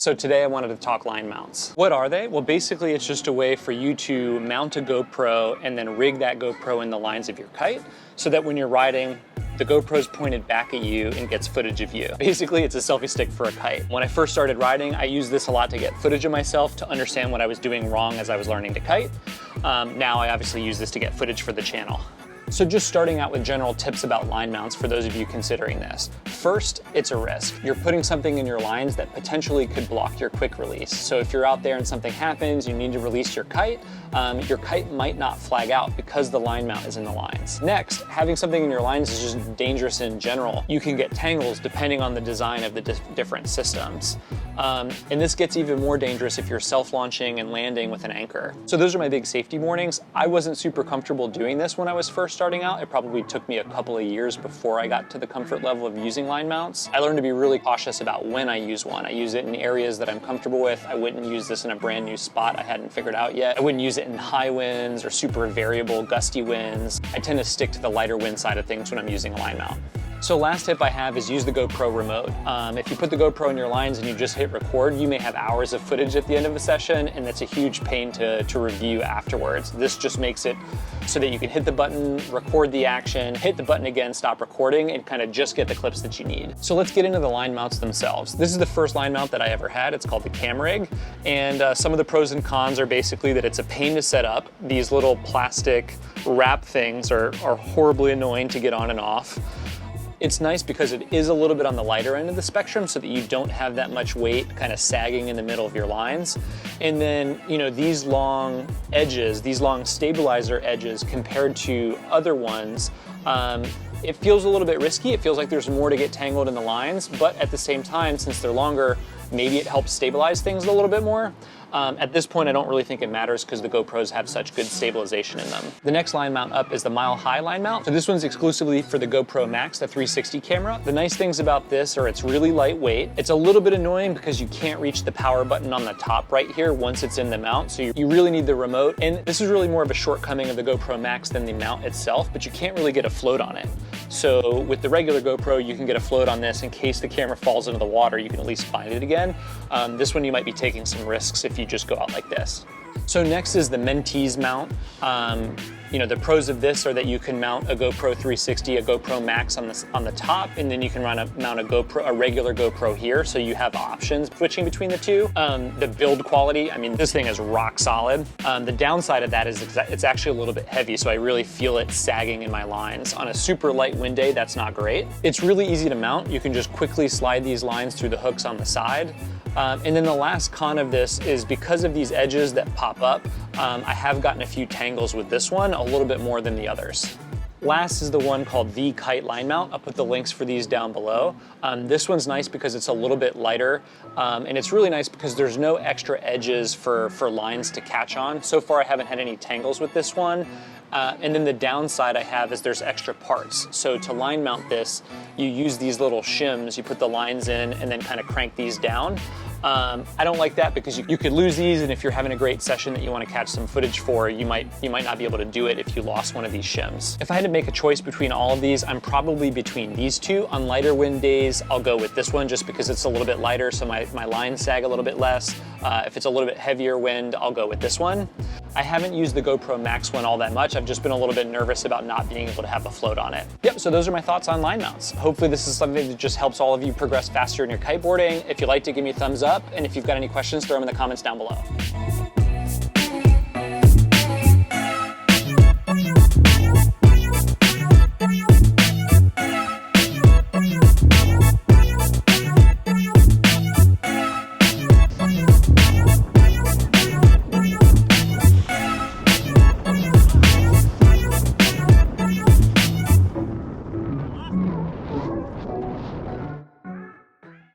So today I wanted to talk line mounts. What are they? Well, basically it's just a way for you to mount a GoPro and then rig that GoPro in the lines of your kite so that when you're riding, the GoPro's pointed back at you and gets footage of you. Basically, it's a selfie stick for a kite. When I first started riding, I used this a lot to get footage of myself to understand what I was doing wrong as I was learning to kite. Now I obviously use this to get footage for the channel. So just starting out with general tips about line mounts for those of you considering this. First, it's a risk. You're putting something in your lines that potentially could block your quick release. So if you're out there and something happens, you need to release your kite might not flag out because the line mount is in the lines. Next, having something in your lines is just dangerous in general. You can get tangles depending on the design of the different systems. And this gets even more dangerous if you're self-launching and landing with an anchor. So those are my big safety warnings. I wasn't super comfortable doing this when I was first starting out. It probably took me a couple of years before I got to the comfort level of using line mounts. I learned to be really cautious about when I use one. I use it in areas that I'm comfortable with. I wouldn't use this in a brand new spot I hadn't figured out yet. I wouldn't use it in high winds or super variable gusty winds. I tend to stick to the lighter wind side of things when I'm using a line mount. So last tip I have is use the GoPro remote. If you put the GoPro in your lines and you just hit record, you may have hours of footage at the end of a session, and that's a huge pain to review afterwards. This just makes it so that you can hit the button, record the action, hit the button again, stop recording, and kind of just get the clips that you need. So let's get into the line mounts themselves. This is the first line mount that I ever had. It's called the Cam Rig, and some of the pros and cons are basically that it's a pain to set up. These little plastic wrap things are horribly annoying to get on and off. It's nice because it is a little bit on the lighter end of the spectrum so that you don't have that much weight kind of sagging in the middle of your lines. And then, you know, these long edges, these long stabilizer edges compared to other ones, it feels a little bit risky. It feels like there's more to get tangled in the lines, but at the same time, since they're longer, maybe it helps stabilize things a little bit more. At this point, I don't really think it matters because the GoPros have such good stabilization in them. The next line mount up is the Mile High line mount. So this one's exclusively for the GoPro Max, the 360 camera. The nice things about this are it's really lightweight. It's a little bit annoying because you can't reach the power button on the top right here once it's in the mount. So you really need the remote. And this is really more of a shortcoming of the GoPro Max than the mount itself, but you can't really get a float on it. So with the regular GoPro, you can get a float on this in case the camera falls into the water, you can at least find it again. This one you might be taking some risks if you just go out like this. So next is the mentees mount. You know, the pros of this are that you can mount a GoPro 360, a GoPro Max on the top, and then you can mount a regular GoPro here, so you have options switching between the two. The build quality, I mean, this thing is rock solid. The downside of that is it's actually a little bit heavy, so I really feel it sagging in my lines. On a super light wind day, that's not great. It's really easy to mount. You can just quickly slide these lines through the hooks on the side. And then the last con of this is because of these edges that pop up, I have gotten a few tangles with this one, a little bit more than the others. Last is the one called the Kite line mount. I'll put the links for these down below. This one's nice because it's a little bit lighter, and it's really nice because there's no extra edges for lines to catch on. So far I haven't had any tangles with this one. And then the downside I have is there's extra parts. So to line mount this, you use these little shims, you put the lines in and then kind of crank these down. I don't like that because you could lose these, and if you're having a great session that you want to catch some footage for, you might not be able to do it if you lost one of these shims. If I had to make a choice between all of these, I'm probably between these two. On lighter wind days, I'll go with this one just because it's a little bit lighter, so my lines sag a little bit less. If it's a little bit heavier wind, I'll go with this one. I haven't used the GoPro Max one all that much. I've just been a little bit nervous about not being able to have a float on it. Yep, so those are my thoughts on line mounts. Hopefully this is something that just helps all of you progress faster in your kiteboarding. If you liked it, give me a thumbs up. And if you've got any questions, throw them in the comments down below.